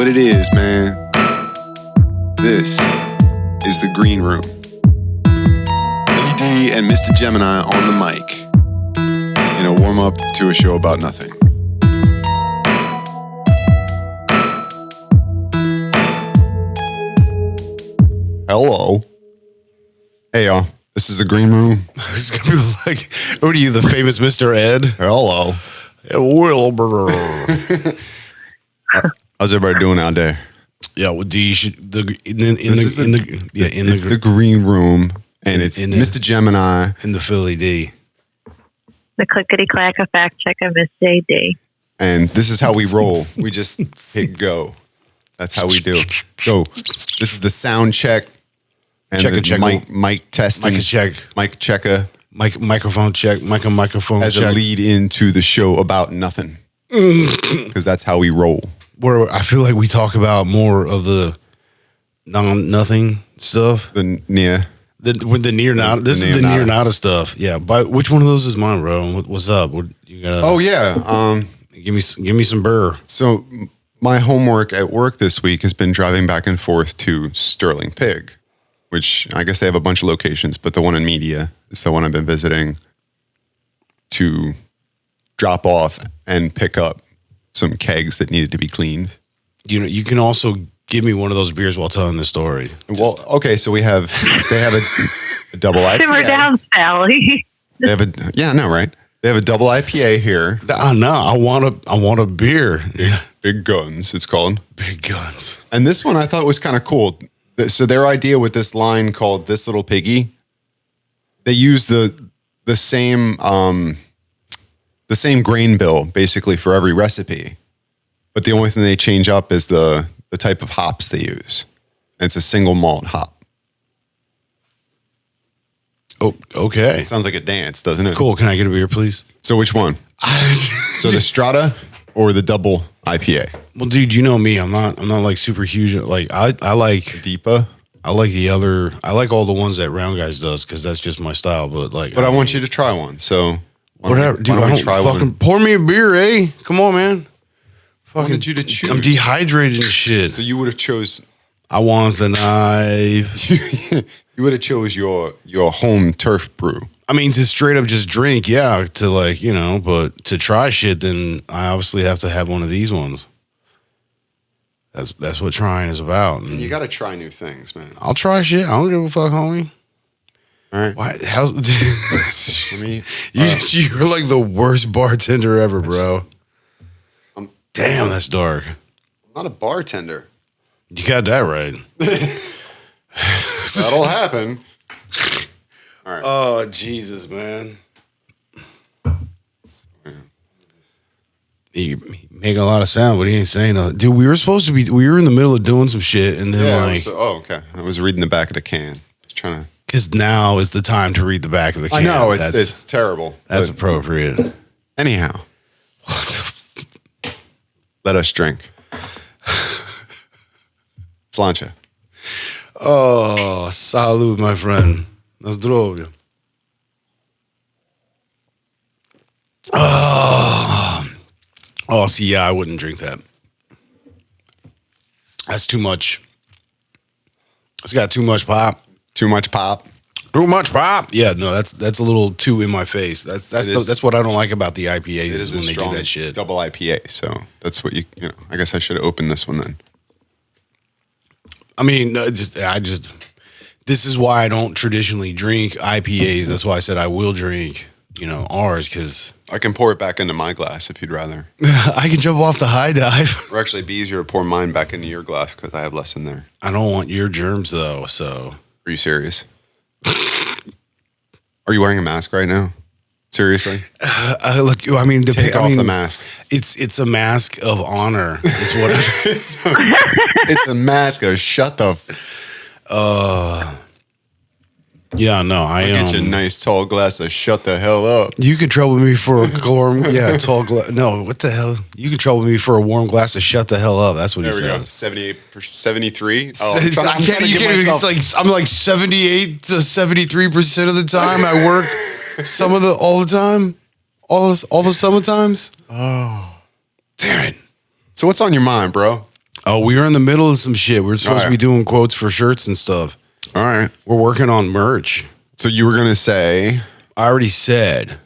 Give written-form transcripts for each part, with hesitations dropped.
what it is, man. This is the Green Room. ED and Mr. Gemini on the mic in a warm-up to a show about nothing. Hello. Hey, y'all. This is the Green Room. It's gonna be like, what are you, the famous Mr. Ed? Hello. Wilbur. How's everybody doing out there? Yeah, well, it's the Green Room, and it's Mr. Gemini in the Philly D. The clickety-clack of fact checker, Miss JD. And this is how we roll. We just hit go. That's how we do. So this is the sound check and mic testing. Mic check. Mic checker. Microphone check. Microphone as check. a lead into the show about nothing. Because that's how we roll. Where I feel like we talk about more of the nothing stuff. The near nada. This is the near nada stuff. Yeah. But which one of those is mine, bro? What's up? What you got? Oh yeah. Give me some burr. So my homework at work this week has been driving back and forth to Sterling Pig, which I guess they have a bunch of locations, but the one in Media is the one I've been visiting to drop off and pick up some kegs that needed to be cleaned. You know, you can also give me one of those beers while telling the story. Well, okay, so they have a double IPA. Simmer down, Sally. They have right? They have a double IPA here. No, I want a beer. Yeah. Big Guns, it's called. Big Guns. And this one I thought was kind of cool. So their idea with this line called "This Little Piggy," they use the same grain bill basically for every recipe, but the only thing they change up is the type of hops they use. And it's a single malt hop. Oh, okay. It sounds like a dance, doesn't it? Cool. Can I get a beer, please? So which one? So the Strata or the double IPA? Well, dude, you know me. I'm not like super huge. Like I like Deepa. I like the other. I like all the ones that Round Guys does because that's just my style. But I want you to try one. So whatever, dude. I don't fucking pour me a beer, eh? Come on, man. Fucking, wanted you to choose. I'm dehydrated and shit. So you would have chose. I want the knife. You would have chose your home turf brew. I mean, to straight up just drink, yeah. To like, you know, but to try shit, then I obviously have to have one of these ones. That's what trying is about. And you got to try new things, man. I'll try shit. I don't give a fuck, homie. All right. Why? How's you're like the worst bartender ever, bro. Damn, that's dark. I'm not a bartender. You got that right. That'll happen. All right. Oh, Jesus, man. He making a lot of sound, but he ain't saying nothing. Dude, we were in the middle of doing some shit, and then okay. I was reading the back of the can. Trying to. Because now is the time to read the back of the can. I know, it's terrible. That's appropriate. Anyhow. Let us drink. Slancha. Oh, salud, my friend. Na zdrowie. Oh, see, yeah, I wouldn't drink that. That's too much. It's got too much pop. Too much pop. Too much pop. Yeah, no, that's a little too in my face. That's what I don't like about the IPAs is when they do that shit. Double IPA. So that's what I guess I should have opened this one then. I mean, this is why I don't traditionally drink IPAs. That's why I said I will drink, ours, because I can pour it back into my glass if you'd rather. I can jump off the high dive. Or actually, it'd be easier to pour mine back into your glass because I have less in there. I don't want your germs though. So, are you serious? Are you wearing a mask right now? Seriously? Look, I mean, take off the mask. It's a mask of honor. Is what it's a mask of shut the. Yeah, no, I'll get you a nice tall glass of shut the hell up. You could trouble me for a warm, tall glass. No, what the hell? You could trouble me for a warm glass of shut the hell up. That's what he says. There we go. 78, 73. Oh, I'm like 78 to 73% of the time I work. All the time, all the summer times. Oh, damn it! So what's on your mind, bro? Oh, we were in the middle of some shit. We were supposed to be doing quotes for shirts and stuff. All right. We're working on merch. So you were going to say, I already said.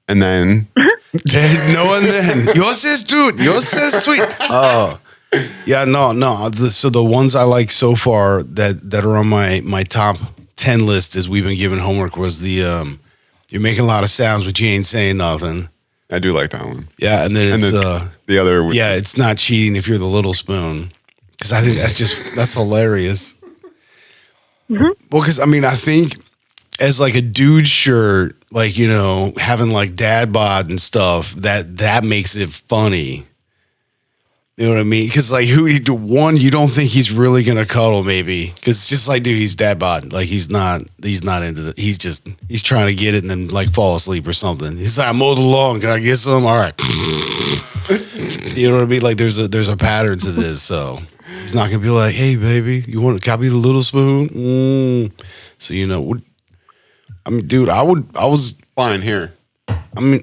and then No, and then. Yours is, dude. Yours is sweet. Oh. Yeah, no. So the ones I like so far that are on my top 10 list as we've been given homework was the you're making a lot of sounds but you ain't saying nothing. I do like that one. Yeah, and then it's the other. yeah, it's not cheating if you're the little spoon, because I think that's hilarious. Well, because I mean, I think as like a dude shirt, like, you know, having like dad bod and stuff, that makes it funny. You know what I mean? Because like you don't think he's really gonna cuddle, maybe, because it's just like, dude, he's dad bod. Like he's not into it. He's trying to get it and then like fall asleep or something. He's like, I mowed the lawn. Can I get some? All right. You know what I mean? Like there's a pattern to this, so he's not gonna be like, hey baby, you want to copy the little spoon? So you know, I mean, dude, I was Fine, here. I mean,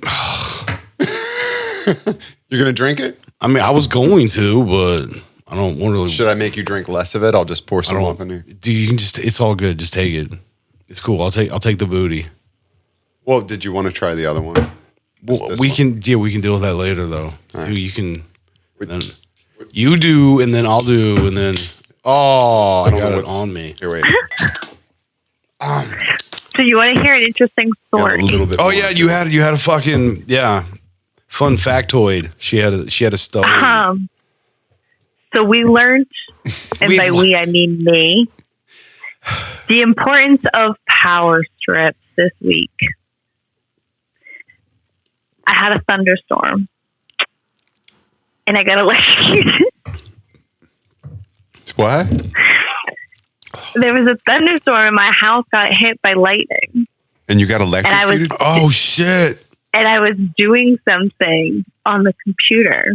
You're going to drink it? I mean, I was going to, but I don't want to. Should I make you drink less of it? I'll just pour some off in here. Dude, you can just, it's all good. Just take it. It's cool. I'll take the booty. Well, did you want to try the other one? Well, we can deal with that later though. Right. You can, then you do, and then I'll do, and then, I don't got know it on me. Here, wait. So you want to hear an interesting Yeah, story? a little bit Oh more. yeah, you had a fucking, fun factoid. She had a story. So we learned, and by we I mean me, the importance of power strips this week. I had a thunderstorm, and I got electrocuted. What? There was a thunderstorm, and my house got hit by lightning. And you got electrocuted? Oh shit. And I was doing something on the computer,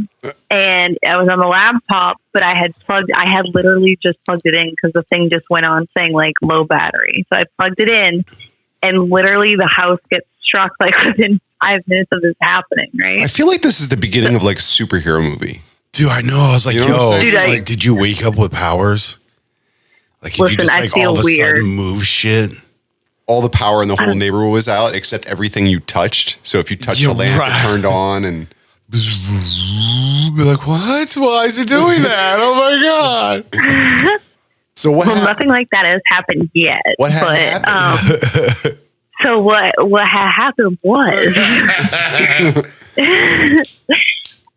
and I was on the laptop, but I had literally just plugged it in because the thing just went on saying like low battery. So I plugged it in, and literally the house gets struck like within 5 minutes of this happening, right? I feel like this is the beginning of like a superhero movie. Dude, I know. I was like, You know what I'm yo, saying? Dude, like, did you wake up with powers? Like, did you Listen, just I like feel all of a weird. sudden move shit? All the power in the whole neighborhood was out except everything you touched. So if you touched You're the lamp, right. it turned on and Be like, what? Why is it doing that? Oh my god! so what Well, happened? nothing like that has happened yet. What had happened? So what had happened was,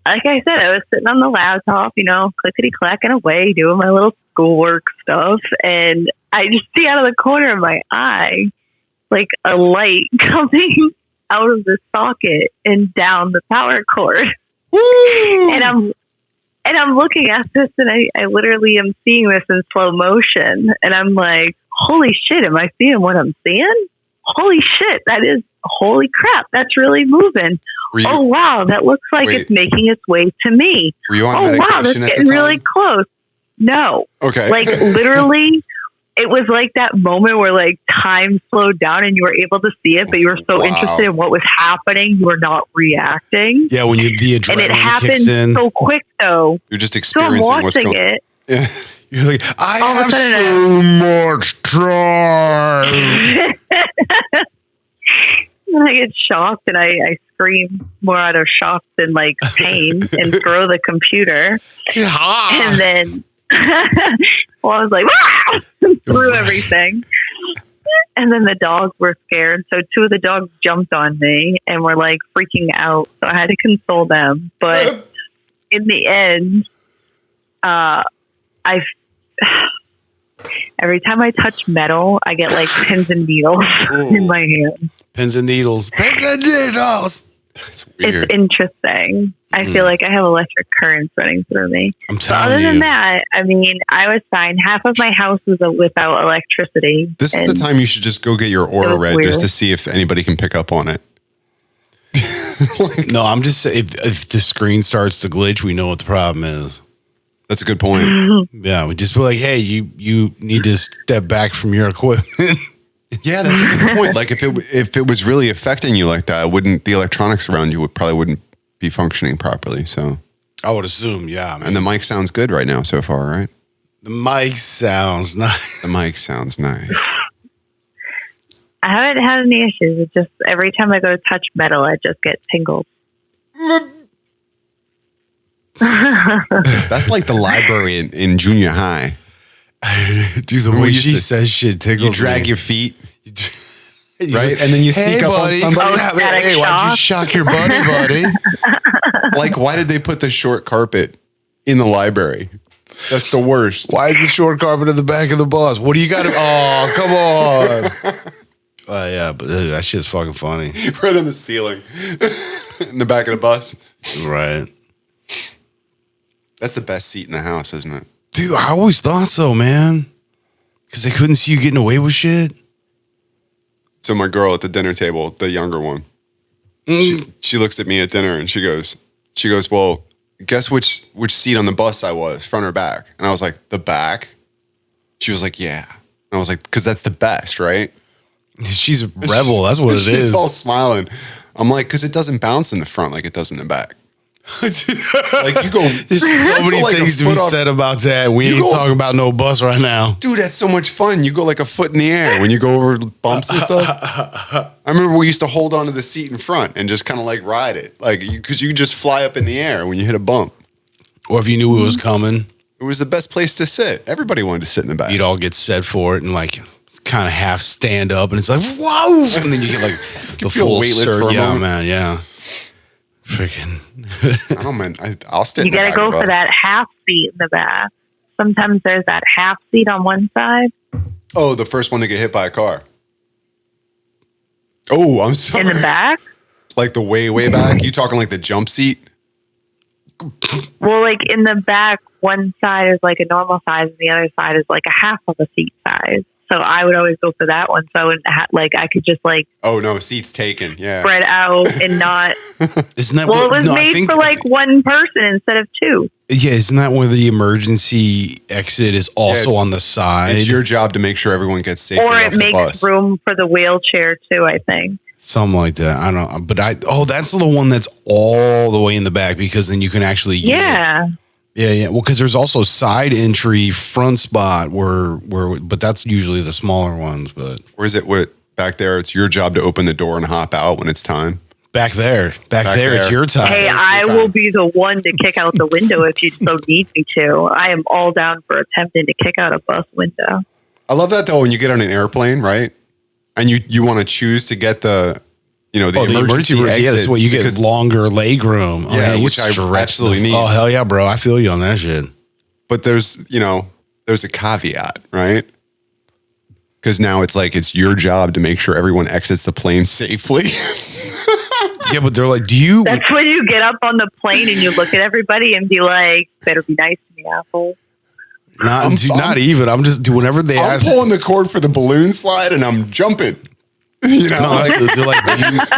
like I said, I was sitting on the laptop, you know, clickety clacking away, doing my little schoolwork stuff, and I just see out of the corner of my eye, like a light coming out of the socket and down the power cord. Woo! And I'm looking at this, and I literally am seeing this in slow motion, and I'm like, holy shit, am I seeing what I'm seeing? Holy shit, holy crap, that's really moving. Were you, Oh wow, that looks like Wait. it's making its way to me. were you on Oh wow, that's medication at the getting time? really close. No, Okay. like literally, it was like that moment where like time slowed down and you were able to see it, but you were so Wow. interested in what was happening, you were not reacting. Yeah, when the adrenaline And it kicks happened in, so quick though. You're just So I'm experiencing what's watching going on. it. Yeah. you're like, I All of a have sudden, so much time. And I get shocked and I scream more out of shock than like pain and throw the computer. And then, well, I was like, threw everything. And then the dogs were scared. So 2 of the dogs jumped on me and were like freaking out. So I had to console them. But in the end, every time I touch metal, I get like pins and needles in my hand. Pins and needles. Pins and needles. It's weird. It's interesting. I feel like I have electric currents running through me. I'm But telling other you. than that, I mean, I was fine. Half of my house was without electricity. This is the and time you should just go get your aura was read weird. just to see if anybody can pick up on it. No, I'm just saying, if the screen starts to glitch, we know what the problem is. That's a good point. Yeah, we just be like, hey, you need to step back from your equipment. Yeah, that's a good point. Like if it was really affecting you like that, the electronics around you probably wouldn't be functioning properly. So I would assume, yeah. And the mic sounds good right now so far, right? The mic sounds nice. The mic sounds nice. I haven't had any issues. It's just every time I go to touch metal, I just get tingles. That's like the library in junior high. Dude, the way she says shit tickles You drag me. your feet, right? And then you sneak up buddy. on somebody. Oh, static Hey, why'd you shock your buddy, buddy? Like, why did they put the short carpet in the library? That's the worst. Why is the short carpet in the back of the bus? What do you got to... Oh, come on. Yeah, but that shit's fucking funny. Right on the ceiling. In the back of the bus. Right. That's the best seat in the house, isn't it? Dude, I always thought so, man. Because they couldn't see you getting away with shit. So my girl at the dinner table, the younger one, she looks at me at dinner and she goes, well, guess which seat on the bus I was, front or back? And I was like, the back? She was like, yeah. And I was like, because that's the best, right? She's a rebel. That's what it is. She's all smiling. I'm like, because it doesn't bounce in the front like it does in the back. Like you go, There's so many like things to be said about that. We ain't talking about no bus right now. Dude, that's so much fun. You go like a foot in the air when you go over bumps and stuff. I remember we used to hold onto the seat in front and just kind of like ride it. Like, because you just fly up in the air when you hit a bump. Or if you knew it was coming. It was the best place to sit. Everybody wanted to sit in the back. You'd all get set for it and like kind of half stand up and it's like, whoa. And then you get like the feel full weightless for a yeah, moment. man. Yeah. Freaking. I don't mind. I'll sit You in the got to back go of the for bus. that half seat in the back. Sometimes there's that half seat on one side. Oh, the first one to get hit by a car. Oh, I'm sorry. In the back? Like the way back? You talking like the jump seat? Well, like in the back, one side is like a normal size and the other side is like a half of a seat size. So I would always go for that one. So like I could just like Oh no, seats taken. Yeah. spread out and not. Isn't that Well, what, it was no, I made think- for like one person instead of two. Yeah, isn't that where the emergency exit is also it's- on the side? It's your job to make sure everyone gets safely Or off it the makes bus. room for the wheelchair too, I think. Something like that. I don't know. But that's the one that's all the way in the back because then you can actually. Yeah. Yeah. Well, because there's also side entry, front spot but that's usually the smaller ones. But Or is it what back there? It's your job to open the door and hop out when it's time. back there, it's there. your time. Hey, I will be the one to kick out the window if you so need me to. I am all down for attempting to kick out a bus window. I love that though when you get on an airplane, right? And you want to choose to get the emergency room. exit. Yeah, that's what you get because- longer leg room. Yeah, you which I stretch absolutely need. Oh hell yeah, bro! I feel you on that shit. But there's a caveat, right? Because now it's your job to make sure everyone exits the plane safely. Yeah, but they're like, do you? That's when you get up on the plane and you look at everybody and be like, better be nice to me, asshole. Not even. I'm just whenever they I'm ask. pulling the cord for the balloon slide and I'm jumping. No, they're like,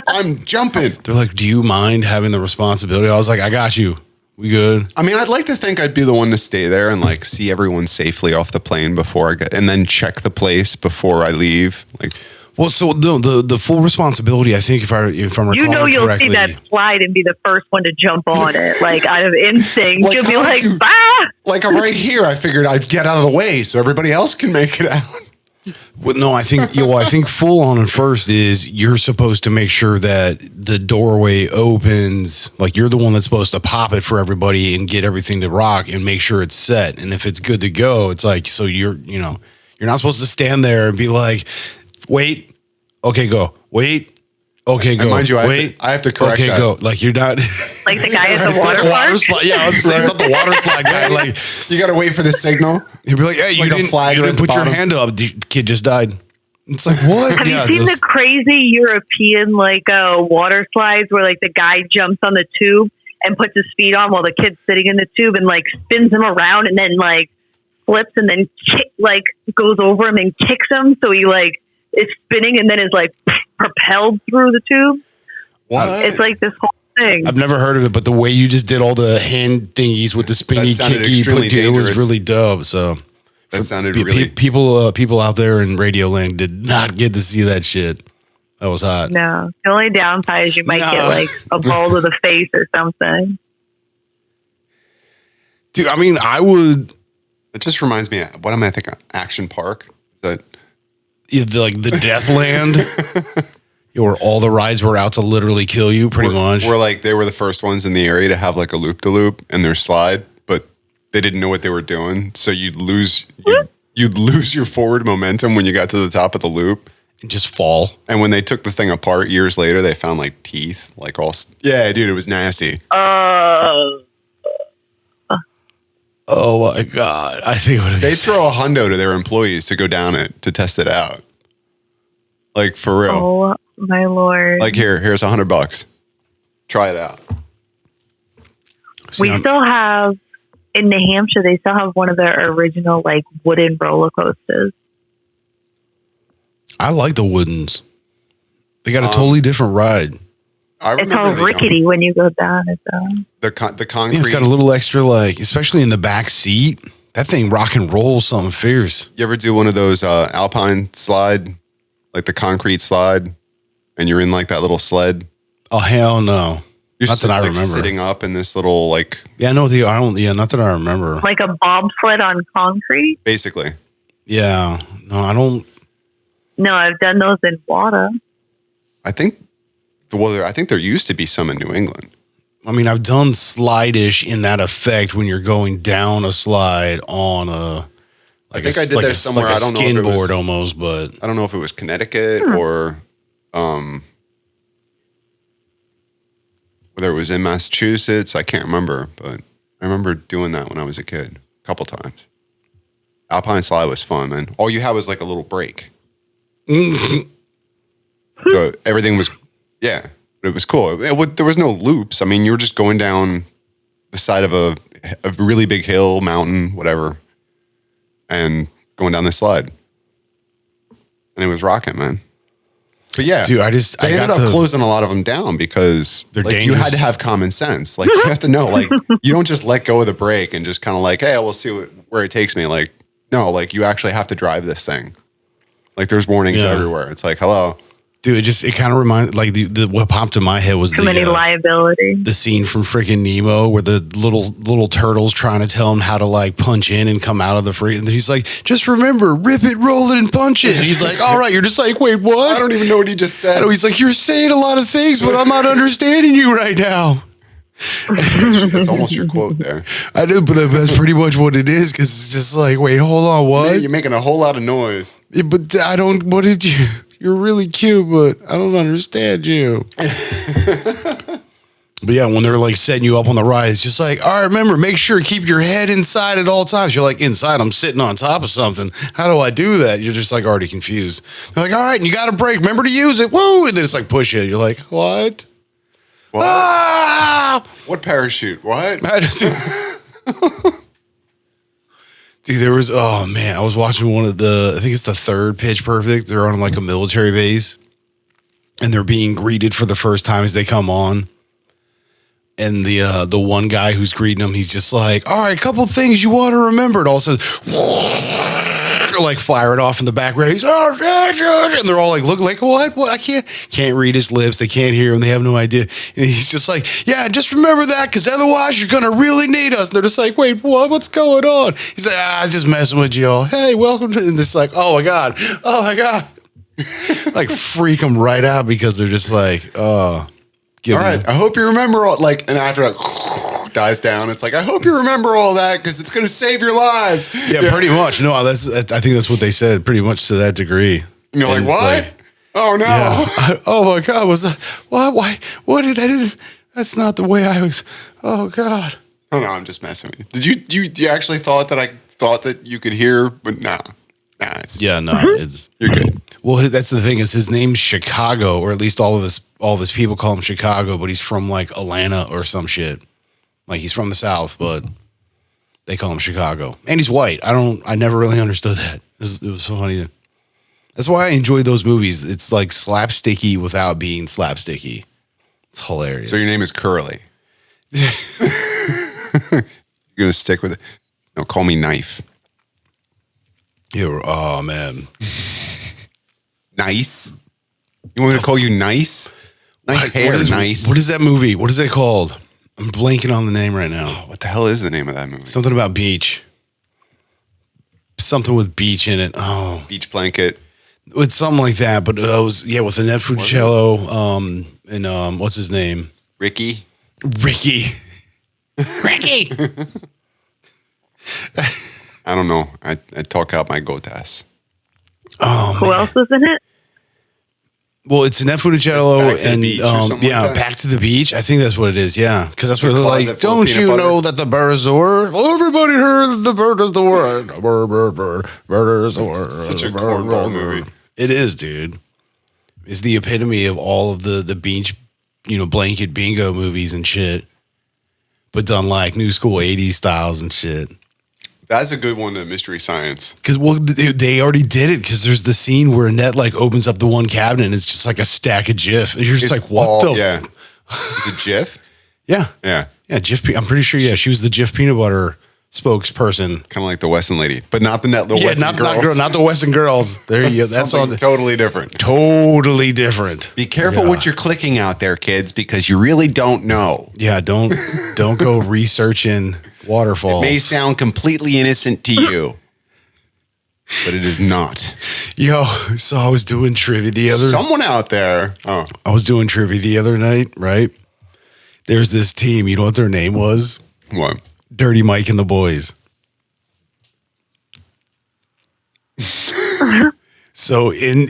I'm jumping. they're like, do you mind having the responsibility? I was like, I got you. We good. I mean, I'd like to think I'd be the one to stay there and like see everyone safely off the plane before I get, and then check the place before I leave. Like, Well, so no, the full responsibility. I think if I'm recalling You know you'll correctly, see that slide and be the first one to jump on it. Like out of instinct, Like, you'll be how like, would you- bah! like I'm right here. I figured I'd get out of the way so everybody else can make it out. Well, no, I think I think full on and first is you're supposed to make sure that the doorway opens. Like you're the one that's supposed to pop it for everybody and get everything to rock and make sure it's set. And if it's good to go, it's like so you're not supposed to stand there and be like, wait, okay, go, wait, okay, go. And mind you, wait, I have to correct okay, that. go. Like you're not Like the guy at It's the not water the park. slide. Yeah, I was saying it's not the water slide guy. Like You got to wait for the signal. he'd be like, hey, It's you like a didn't, flagger you at didn't the put your bottom. hand up. The kid just died. It's like what? Have Yeah, you seen those- the crazy European water slides where like the guy jumps on the tube and puts his feet on while the kid's sitting in the tube and like spins him around and then like flips and then goes over him and kicks him so he like is spinning and then is like propelled through the tube. What? It's like this whole thing. I've never heard of it, but the way you just did all the hand thingies with the spinny That sounded kicky, extremely it was dangerous. really dope. So That sounded pe- really. people out there in Radio Land did not get to see that shit. That was hot. No, the only downside is you might No. get like a ball to the face or something. Dude, I mean, I would. It just reminds me, what am I thinking? Action Park? That Like the Deathland, where all the rides were out to literally kill you, pretty much. Where like they were the first ones in the area to have like a loop-de-loop in their slide, but they didn't know what they were doing. So you'd lose your forward momentum when you got to the top of the loop. And just fall. And when they took the thing apart years later, they found like teeth, like all. Yeah, dude, it was nasty. Oh my God. I think they throw a hundo to their employees to go down it to test it out. Like for real. Oh my Lord. Like here's $100. Try it out. We still have in New Hampshire, they still have one of their original like wooden roller coasters. I like the woodens. They got a totally different ride. It's all rickety when you go down it though. The concrete. Yeah, it's got a little extra, like, especially in the back seat. That thing rock and rolls something fierce. You ever do one of those alpine slide, like the concrete slide, and you're in like that little sled? Oh hell no! You're not that I remember. Sitting up in this little like. Yeah, no, I don't. Yeah, not that I remember. Like a bobsled on concrete. Basically. Yeah. No, I don't. No, I've done those in water. I think there used to be some in New England. I mean, I've done slide-ish in that effect when you're going down a slide on a. I think I did there somewhere. Like I don't know if it was, board almost, but I don't know if it was Connecticut or, whether it was in Massachusetts. I can't remember, but I remember doing that when I was a kid a couple times. Alpine slide was fun, man. All you had was like a little break. So everything was, yeah, it was cool. There was no loops. I mean, you were just going down the side of a really big hill, mountain, whatever, and going down the slide. And it was rocking, man. But yeah, dude, they ended up closing a lot of them down because like, you had to have common sense. Like you have to know, like you don't just let go of the brake and just kind of like, hey, we'll see where it takes me. Like, no, like you actually have to drive this thing. Like there's warnings everywhere. It's like, hello. Dude, it kind of reminds, like what popped in my head was too many liability. The scene from freaking Nemo where the little turtle's trying to tell him how to like punch in and come out of the free. And he's like, just remember, rip it, roll it, and punch it. And he's like, all right. You're just like, wait, what? I don't even know what he just said. He's like, you're saying a lot of things, but I'm not understanding you right now. That's almost your quote there. I know, but that's pretty much what it is because it's just like, wait, hold on, what? Man, you're making a whole lot of noise. Yeah, but I don't, what did you? You're really cute, but I don't understand you. But yeah, when they're like setting you up on the ride, it's just like, all right, remember, make sure keep your head inside at all times. You're like, inside, I'm sitting on top of something. How do I do that? You're just like already confused. They're like, all right, and you got to brake. Remember to use it. Woo! And then it's like push it. You're like, what? What? Ah! What parachute? What? Dude, there was, oh man, I was watching one of I think it's the third Pitch Perfect. They're on like a military base and they're being greeted for the first time as they come on. And the one guy who's greeting them, he's just like, all right, a couple things you want to remember. And also, like firing off in the background. He's, and they're all like, look, like, what? I can't read his lips. They can't hear him. They have no idea. And he's just like, yeah, just remember that because otherwise you're going to really need us. And they're just like, wait, what? What's going on? He's like, I was just messing with you all. Hey, welcome to, and it's like, oh my God. Like freak them right out because they're just like, oh. All right, I hope you remember all, like, and after it dies down, it's like, I hope you remember all that because it's going to save your lives. Yeah, pretty much. No, I think that's what they said, pretty much to that degree. And you're like, what? Oh, no. Yeah. Oh, my God. Was that, what? Why? What did I do? That's not the way I was. Oh, God. Oh, no, I'm just messing with you. Did you actually thought that you could hear, but nah. It's you're good. Well, that's the thing is his name's Chicago, or at least all of his people call him Chicago, but he's from like Atlanta or some shit. Like he's from the South, but they call him Chicago, and he's white. I never really understood that. It was so funny. That's why I enjoy those movies. It's like slapsticky without being slapsticky. It's hilarious. So your name is Curly. You're gonna stick with it. No, call me Knife. Oh man. Nice. You want me to call you Nice? Nice hair, nice. What is that movie? What is it called? I'm blanking on the name right now. What the hell is the name of that movie? Something about beach. Something with beach in it. Oh, Beach Blanket. It's something like that. But it was with Annette Funicello. And what's his name? Ricky. Ricky. I don't know. I talk out my gotas. Oh, Who else was in it? Well, it's Annette Funicello and like Back to the Beach. I think that's what it is. Yeah, because that's where they're closet like, full of don't peanut you butter?" know that the bird is the word? Well, everybody heard the bird is the word. Bird is the word. Such a cornball movie. It is, dude. It's the epitome of all of the beach, blanket bingo movies and shit, but done like new school 80s styles and shit. That's a good one to Mystery Science. Because they already did it. Because there's the scene where Annette like opens up the one cabinet and it's just like a stack of Jif, and you're just like, what the? Yeah. Is it Jif? Yeah, Yeah. Jif. I'm pretty sure. Yeah, she was the Jif peanut butter spokesperson. Kind of like the Weston lady, but not the Weston girls. not the Weston girls. There you go. That's all. Totally different. Totally different. Be careful what you're clicking out there, kids, because you really don't know. Yeah, don't go researching waterfalls. It may sound completely innocent to you, but it is not. Yo, so I was doing trivia Someone out there. Oh, I was doing trivia the other night, right? There's this team. You know what their name was? what? Dirty Mike and the Boys. So in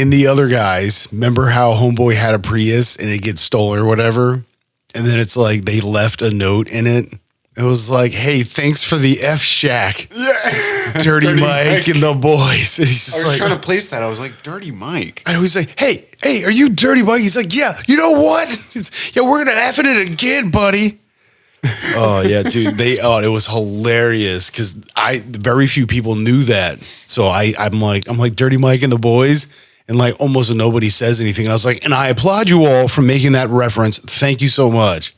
the other guys, remember how Homeboy had a Prius and it gets stolen or whatever? And then it's like they left a note in it. It was like, hey, thanks for the F Shack. Yeah. Dirty Mike and the Boys. And he's just I was like, trying to place that. I was like, Dirty Mike. I was like, hey, are you Dirty Mike? He's like, yeah, you know what? Yeah, we're going to F it again, buddy. Oh yeah, dude. It was hilarious because very few people knew that. So I'm like Dirty Mike and the Boys, and like almost nobody says anything. And I was like, and I applaud you all for making that reference. Thank you so much.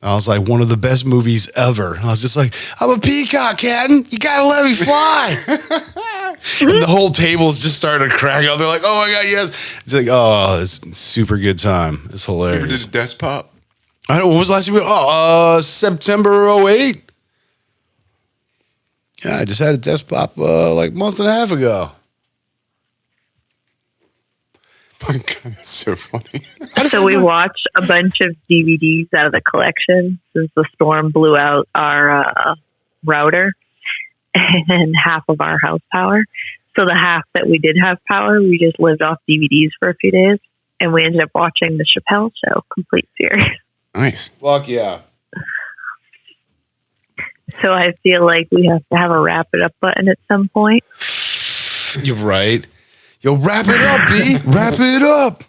I was like, one of the best movies ever. I was just like, I'm a peacock, Captain. You gotta let me fly. And the whole tables just started to crack up. They're like, oh my god, yes. It's like, oh, it's a super good time. It's hilarious. You ever did a desk pop? I don't. When was the last time we? September 2008. Yeah, I just had a desk pop like a month and a half ago. My God, that's so funny. So we watched a bunch of DVDs out of the collection since the storm blew out our router and half of our house power. So the half that we did have power, we just lived off DVDs for a few days, and we ended up watching the Chappelle Show, complete series. Nice. Fuck yeah. So I feel like we have to have a wrap it up button at some point. You're right. Yo, wrap it up, B. Wrap it up.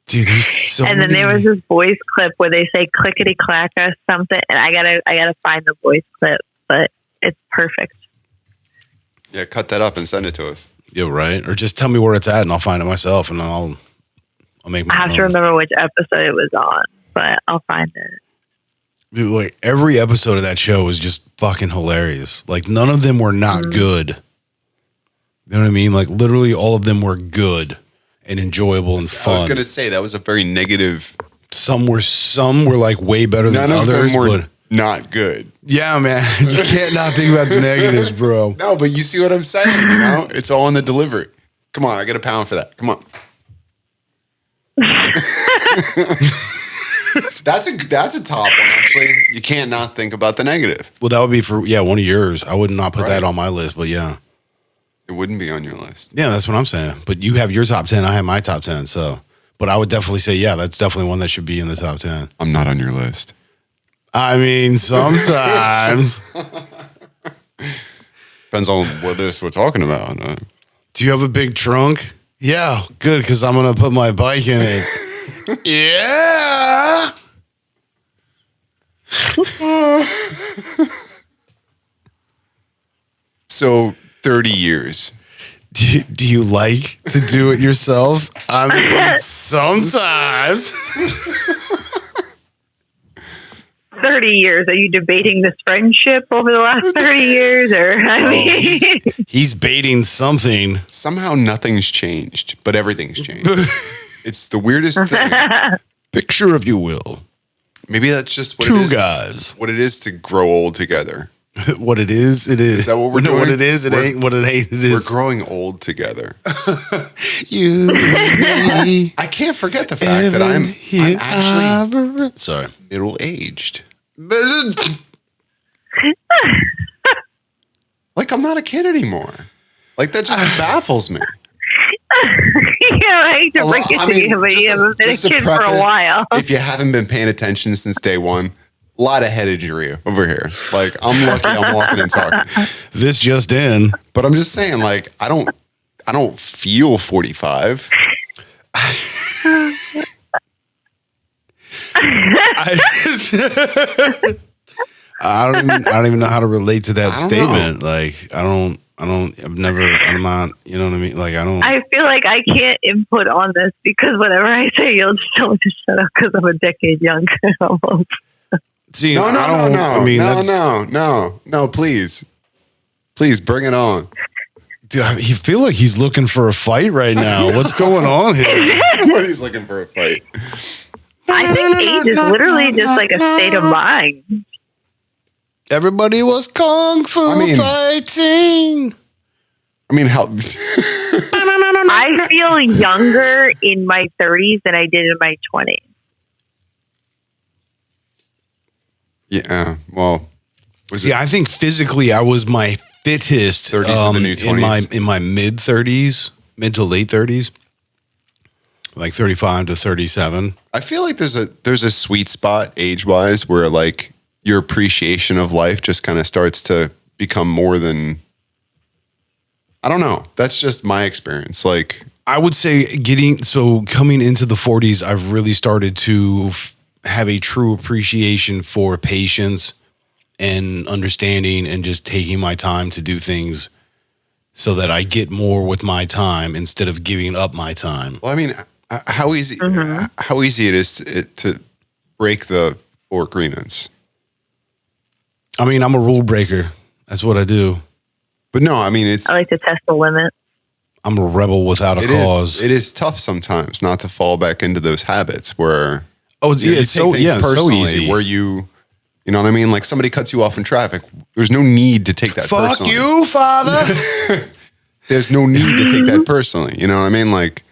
Dude, there's so And then there was this voice clip where they say clickety clack or something, and I gotta find the voice clip, but it's perfect. Yeah, cut that up and send it to us. You're right. Or just tell me where it's at and I'll find it myself and then I'll make my I have to remember which episode it was on, but I'll find it. Dude, like every episode of that show was just fucking hilarious. Like none of them were not good. You know what I mean? Like literally all of them were good and enjoyable and fun. I was gonna say that was a very negative. Some were like way better than others. None of them were but not good. yeah, man, you can't not think about the negatives, bro. No, but you see what I'm saying, you know? It's all in the delivery. Come on, I get a pound for that. Come on. That's a top one, actually. You can't not think about the negative. Well, that would be for one of yours. I would not put that on my list, but yeah. It wouldn't be on your list. Yeah, that's what I'm saying. But you have your top 10, I have my top 10, so. But I would definitely say, yeah, that's definitely one that should be in the top 10. I'm not on your list. I mean, sometimes. Depends on what list we're talking about. Do you have a big trunk? Yeah, good, because I'm going to put my bike in it. Yeah. So 30 years. Do you like to do it yourself? I mean, sometimes. 30 years. Are you debating this friendship over the last 30 years? Or I mean, he's baiting something. Somehow nothing's changed, but everything's changed. It's the weirdest thing. Picture, if you will. Maybe that's just what Two it is. guys. What it is to grow old together. What it is, it is. Is that what we're doing? What it is, it ain't. What it ain't, it is. We're growing old together. You and me. I can't forget the fact that I'm actually sorry, middle-aged. Like, I'm not a kid anymore. Like, that just baffles me. I hate to break it to you, but you haven't been a kid for a while. If you haven't been paying attention since day one, a lot of head injury over here. Like, I'm lucky I'm walking and talking. This just in. But I'm just saying, like, I don't feel 45. I don't even know how to relate to that statement. Like, I'm not, you know what I mean? Like, I feel like I can't input on this because whatever I say, you'll just tell me to shut up because I'm a decade younger almost. See, no, I mean, no, please. Please bring it on. Dude, you feel like he's looking for a fight right now. What's going on here? Nobody's looking for a fight. I think age is literally just like a state of mind. Everybody was kung fu fighting. I mean, how? I feel younger in my 30s than I did in my 20s. Yeah, well, I think physically I was my fittest 30s are the new 20s. in my mid 30s, mid to late 30s, like 35 to 37. I feel like there's a sweet spot age wise where like your appreciation of life just kind of starts to become more than. I don't know. That's just my experience. Like, I would say coming into the 40s, I've really started to have a true appreciation for patience and understanding and just taking my time to do things so that I get more with my time instead of giving up my time. Well, I mean, how easy it is to break the 4 agreements. I mean, I'm a rule breaker. That's what I do. But no, I mean, I like to test the limit. I'm a rebel without a cause. It is tough sometimes not to fall back into those habits where it's so easy. Where you know what I mean? Like somebody cuts you off in traffic. There's no need to take that personally. Fuck you, father. There's no need to take that personally. You know what I mean? Like,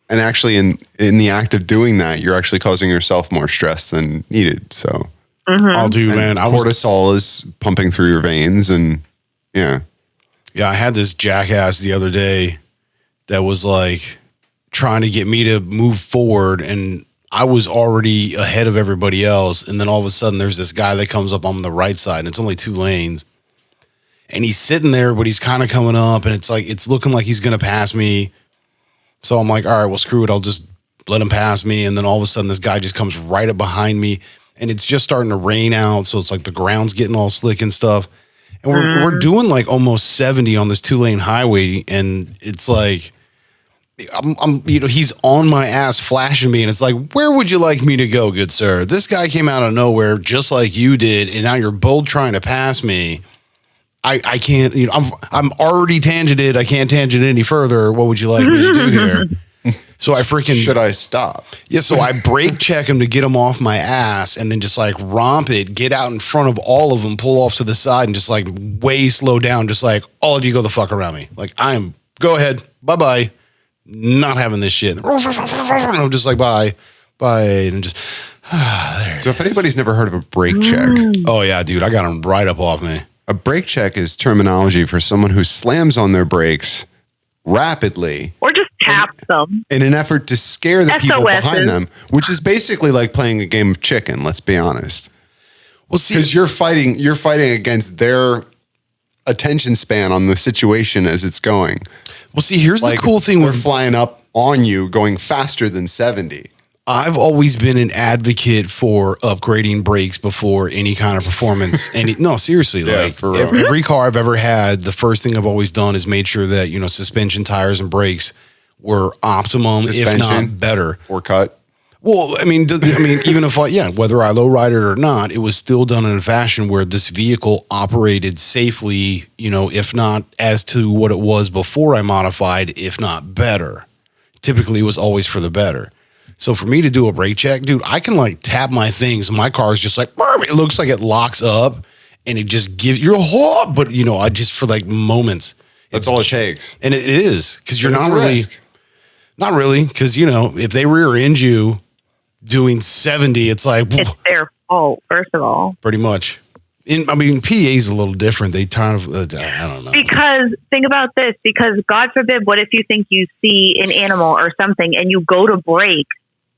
and actually in the act of doing that, you're actually causing yourself more stress than needed. So I'll do, man. Cortisol is pumping through your veins and yeah. Yeah, I had this jackass the other day that was like trying to get me to move forward, and I was already ahead of everybody else. And then all of a sudden there's this guy that comes up on the right side, and it's only 2 lanes. And he's sitting there, but he's kind of coming up, and it's looking like he's going to pass me. So I'm like, all right, well, screw it. I'll just let him pass me. And then all of a sudden this guy just comes right up behind me, and it's just starting to rain out. So it's like the ground's getting all slick and stuff. And we're doing like almost 70 on this 2-lane highway. And it's like, he's on my ass flashing me. And it's like, where would you like me to go, good sir? This guy came out of nowhere just like you did. And now you're both trying to pass me. I can't, I'm already tangented. I can't tangent any further. What would you like me to do here? So I should I stop? Yeah. So I brake check him to get him off my ass, and then just like romp it, get out in front of all of them, pull off to the side, and just like way slow down. Just like, all of you go the fuck around me. Like, go ahead. Bye-bye. Not having this shit. I'm just like, bye. And just, so if anybody's never heard of a brake check. Oh yeah, dude. I got him right up off me. A brake check is terminology for someone who slams on their brakes rapidly. Or just taps them. In an effort to scare the people behind them, which is basically like playing a game of chicken, let's be honest. Well, see, because you're fighting against their attention span on the situation as it's going. Well, see, here's the cool thing. We're flying up on you going faster than 70. I've always been an advocate for upgrading brakes before any kind of performance. No, seriously, like for real. Every car I've ever had, the first thing I've always done is made sure that, suspension, tires, and brakes were optimum, if not better. Or cut. Well, I mean, even if whether I low ride it or not, it was still done in a fashion where this vehicle operated safely, if not as to what it was before I modified, if not better. Typically, it was always for the better. So for me to do a brake check, dude, I can like tap my things. My car is just like, it looks like it locks up and it just gives you a whole, but you know, I just for like moments. That's all it takes. And it is because you're But it's not a really, risk. not really. Because, you know, if they rear end you doing 70, it's like, It's their fault, first of all. pretty much. I mean, PA is a little different. They kind of, I don't know. Because think about this, because God forbid, what if you think you see an animal or something and you go to brake,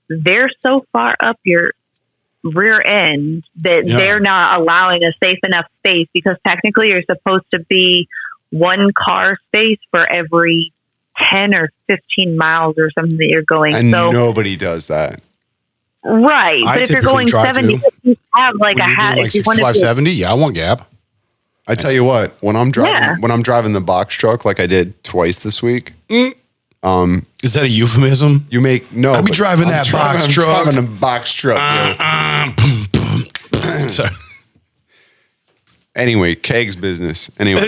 they're so far up your rear end that they're not allowing a safe enough space, because technically you're supposed to be one car space for every 10 or 15 miles or something that you're going. And so nobody does that. right. But if you're going 70, you have like a hat. Like 65, 70, yeah, I want gap. I tell you what, when I'm driving the box truck like I did twice this week. Is that a euphemism? You make no. I'll be driving that box truck. I'm driving a box truck. Sorry. Anyway, kegs business. Anyway,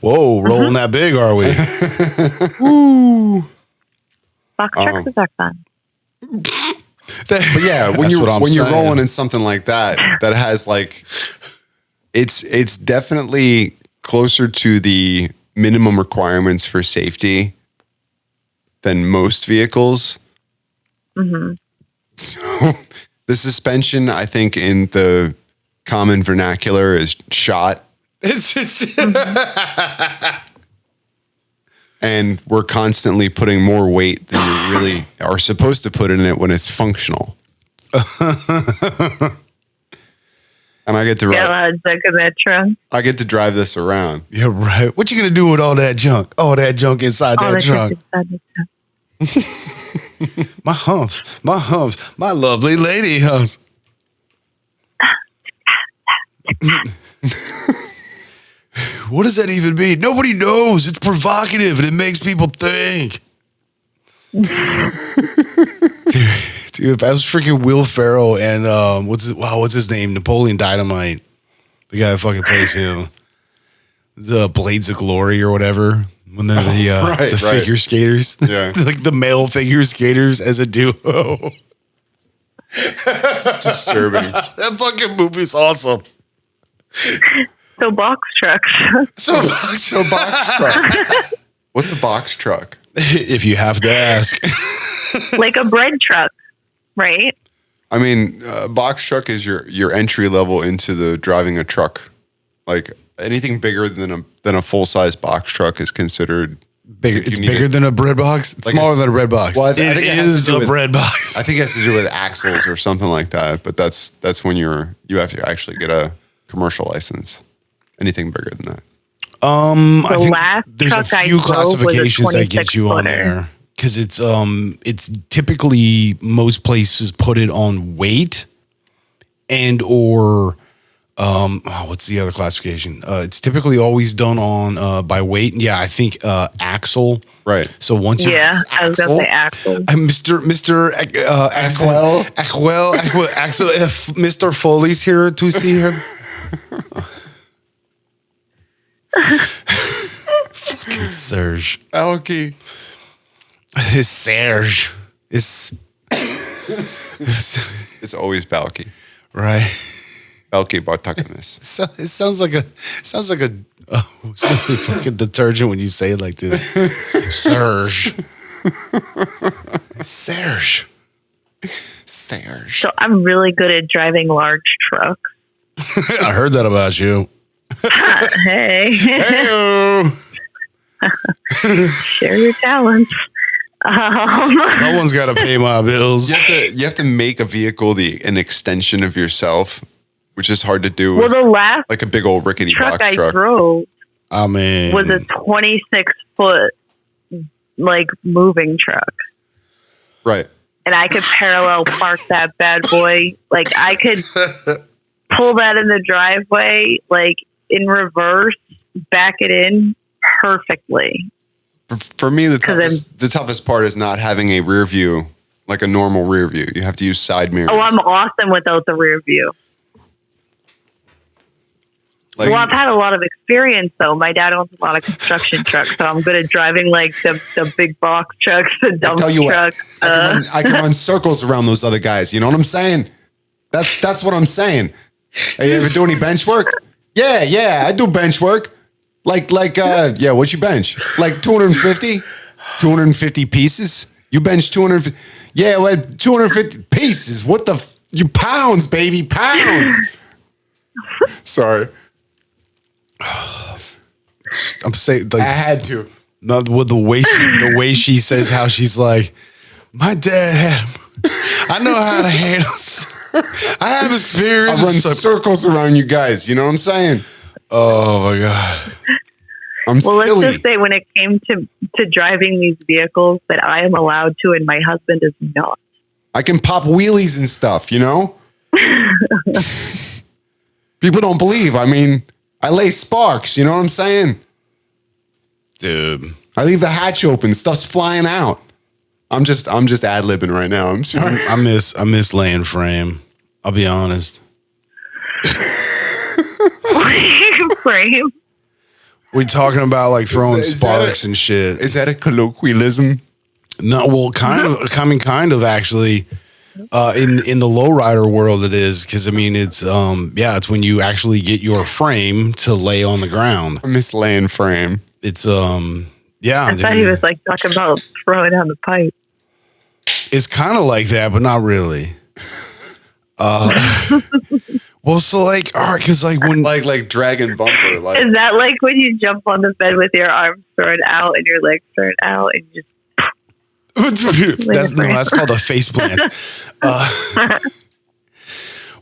Whoa, rolling that big, are we? woo. Box trucks are fun. But yeah, when you're rolling in something like that has like, it's definitely closer to the minimum requirements for safety than most vehicles. Mm-hmm. So the suspension, I think, in the common vernacular is shot. And we're constantly putting more weight than you really are supposed to put in it when it's functional. And I get to I get to drive this around. Yeah, right. What you gonna do with all that junk? All that junk inside that trunk. My humps, my lovely lady humps. What does that even mean? Nobody knows. It's provocative and it makes people think. Dude, if I was freaking Will Ferrell and what's his name? Napoleon Dynamite. The guy that fucking plays him. The Blades of Glory or whatever. When they're the figure skaters. Yeah. Like the male figure skaters as a duo. It's disturbing. That fucking movie's awesome. So box trucks. So box truck. What's a box truck? If you have to ask. Like a bread truck, right? I mean, box truck is your entry level into the driving a truck. Like anything bigger than a full size box truck is considered bigger. It's bigger than a bread box. It's like smaller than a bread box. Well, I think it is a bread box. I think it has to do with axles or something like that. But that's when you have to actually get a commercial license. Anything bigger than that. I think there's a few classifications that get you on there because it's typically most places put it on weight and or what's the other classification? It's typically always done on by weight. Yeah, I think axle. Right. So once you I was gonna say axle. Mr. Axel, if Mr. Foley's here to see him. Fucking Serge. Alki. It's Serge. It's always Balky. Right. Balky Bartakanis. It sounds like a fucking detergent when you say it like this. Serge. Serge. So I'm really good at driving large trucks. I heard that about you. Hey. Hey-o. Share your talents. Someone's got to pay my bills. You have to make a vehicle an extension of yourself, which is hard to do. Well, the last like a big old rickety box truck I drove was a 26-foot like moving truck. Right. And I could parallel park that bad boy. Like I could pull that in the driveway, like in reverse, back it in perfectly. For me, the toughest part is not having a rear view, like a normal rear view. You have to use side mirrors. Oh, I'm awesome without the rear view. Well, I've had a lot of experience though. My dad owns a lot of construction trucks, so I'm good at driving like the big box trucks, the dump trucks. I can run circles around those other guys. You know what I'm saying? That's what I'm saying. Hey, you ever do any bench work? Yeah, I do bench work. Like, what'd you bench? Like 250 pieces? You bench 250? Yeah, well, 250 pieces. What the? You pounds, baby, pounds. Sorry. I'm saying, like, I had to. Not with the way she says how she's like, my dad had him. I know how to handle. I have experience. I run circles around you guys. You know what I'm saying? Oh my god. Let's just say when it came to driving these vehicles that I am allowed to and my husband is not. I can pop wheelies and stuff, you know? People don't believe. I mean, I lay sparks, you know what I'm saying? Dude. I leave the hatch open, stuff's flying out. I'm just ad-libbing right now. I'm sorry. I miss laying frame. I'll be honest. Frame? We're talking about like throwing sparks and shit. Is that a colloquialism? No, well, kind of actually. In the lowrider world, it is because I mean it's it's when you actually get your frame to lay on the ground. I miss laying frame. It's I thought he was like talking about throwing down the pipe. It's kind of like that, but not really. Well, so like, all right, because like when like dragon bumper, like is that like when you jump on the bed with your arms thrown out and your legs thrown out and you just that's called a face plant.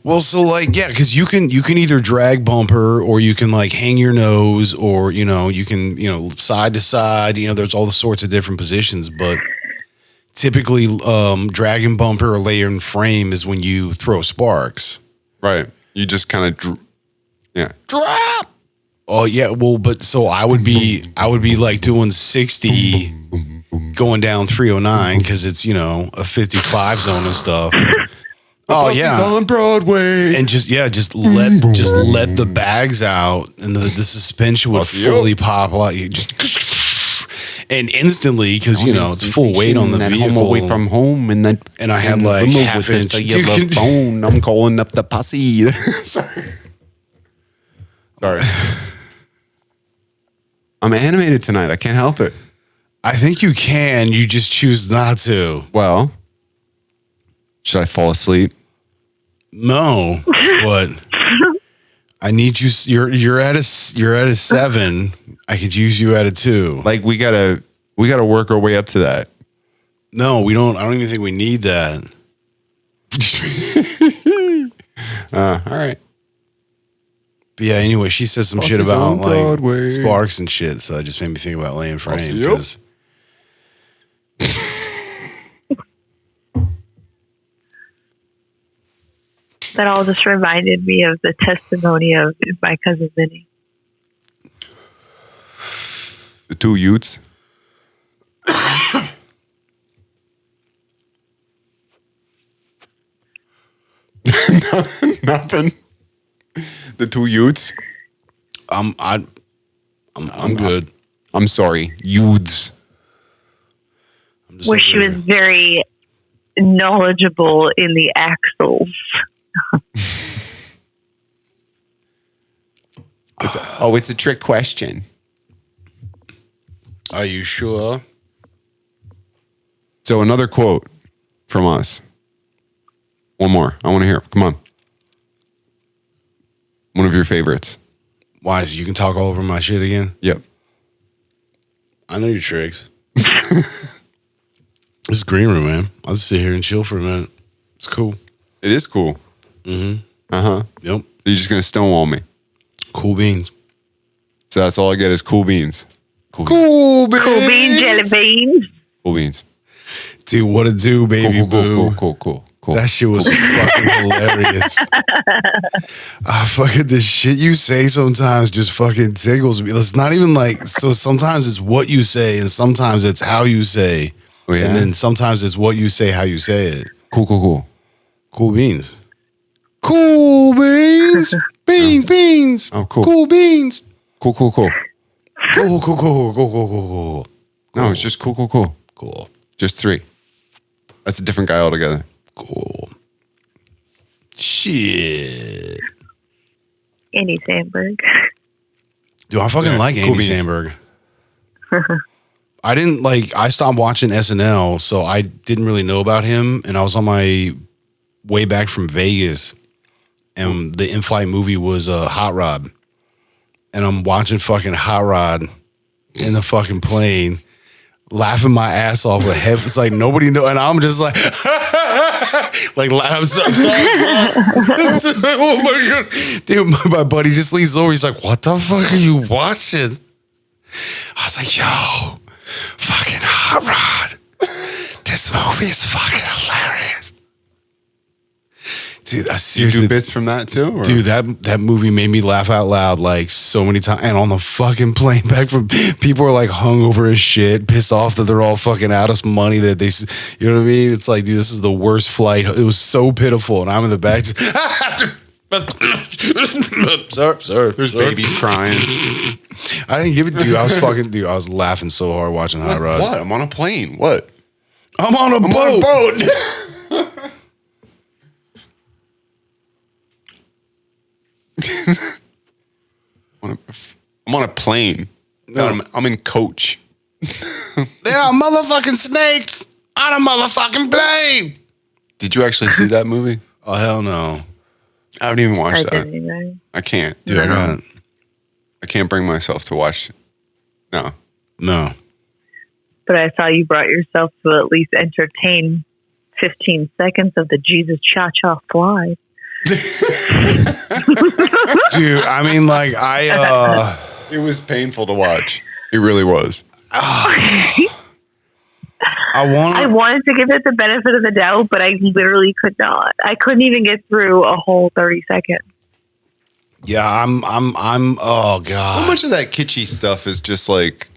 Well, so like, yeah, because you can either drag bumper or you can like hang your nose or, you can, side to side, there's all the sorts of different positions, but typically dragging bumper or layering frame is when you throw sparks. Right. You just kind of, drop. Oh yeah. Well, but so I would be like doing 60 going down 309 because it's, a 55 zone and stuff. Oh yeah, on Broadway, and just let the bags out, and the suspension would fully pop out. You just and instantly because it's full weight on the vehicle. Home away from home, and I had like half inch phone. I'm calling up the posse. Sorry. I'm animated tonight. I can't help it. I think you can. You just choose not to. Well. Should I fall asleep? No. What? I need you. You're at a 7. I could use you at a 2. Like we gotta work our way up to that. No, we don't. I don't even think we need that. All right. But yeah. Anyway, she said some shit about like sparks and shit, so it just made me think about laying frame because. That all just reminded me of the testimony of my cousin Vinny. The 2 Utes. Nothing. The 2 Utes. I'm good. I'm sorry, youths. Where she was very knowledgeable in the axles. It's a trick question. Are you sure? So another quote from us. One more. I want to hear. Come on. One of your favorites. Why? So you can talk all over my shit again? Yep. I know your tricks. This is green room, man. I'll just sit here and chill for a minute. It's cool. It is cool. Mm-hmm. Uh-huh. Yep. So you're just going to stonewall me. Cool beans. So that's all I get is cool beans. Cool beans, jelly beans. Cool beans. Dude, what it do, baby boo. Cool. That shit was fucking hilarious. Fucking the shit you say sometimes just fucking tickles me. It's not even like, so sometimes it's what you say and sometimes it's how you say. Oh, yeah? And then sometimes it's what you say, how you say it. Cool. Cool beans. Cool beans. Beans. Oh, cool. Cool beans. Cool. Cool. No, it's just cool. Cool. Just 3. That's a different guy altogether. Cool. Shit. Andy Samberg. Dude, I fucking like cool Andy beans. Samberg. I stopped watching SNL, so I didn't really know about him. And I was on my way back from Vegas, and the in-flight movie was Hot Rod. And I'm watching fucking Hot Rod in the fucking plane, laughing my ass off with head. It's like nobody know, and I'm just like, like I'm sorry. Oh my god, dude! My buddy just leans over. He's like, "What the fuck are you watching?" I was like, "Yo, fucking Hot Rod. This movie is fucking hilarious." Dude, I You seriously do bits from that too? Or? Dude, that movie made me laugh out loud like so many times. And on the fucking plane back from, people are like hungover as shit, pissed off that they're all fucking out of money that they, you know what I mean? It's like, dude, this is the worst flight. It was so pitiful. And I'm in the back just, sir. There's babies crying. I didn't give it, dude. I was laughing so hard watching Hot Rod. What? I'm on a plane. What? I'm on a boat. I'm on a plane. No. I'm in coach. There are motherfucking snakes on a motherfucking plane. Did you actually see that movie? Oh, hell no. I haven't even watched I that. didn't either. I can't. Dude, I can't bring myself to watch. No. no. But I saw you brought yourself to at least entertain 15 seconds of the Jesus Cha-Cha Fly. Dude, I mean, like, It was painful to watch. It really was. I I wanted to give it the benefit of the doubt, but I literally could not. I couldn't even get through a whole 30 seconds. yeah, I'm, oh, God. So much of that kitschy stuff is just like,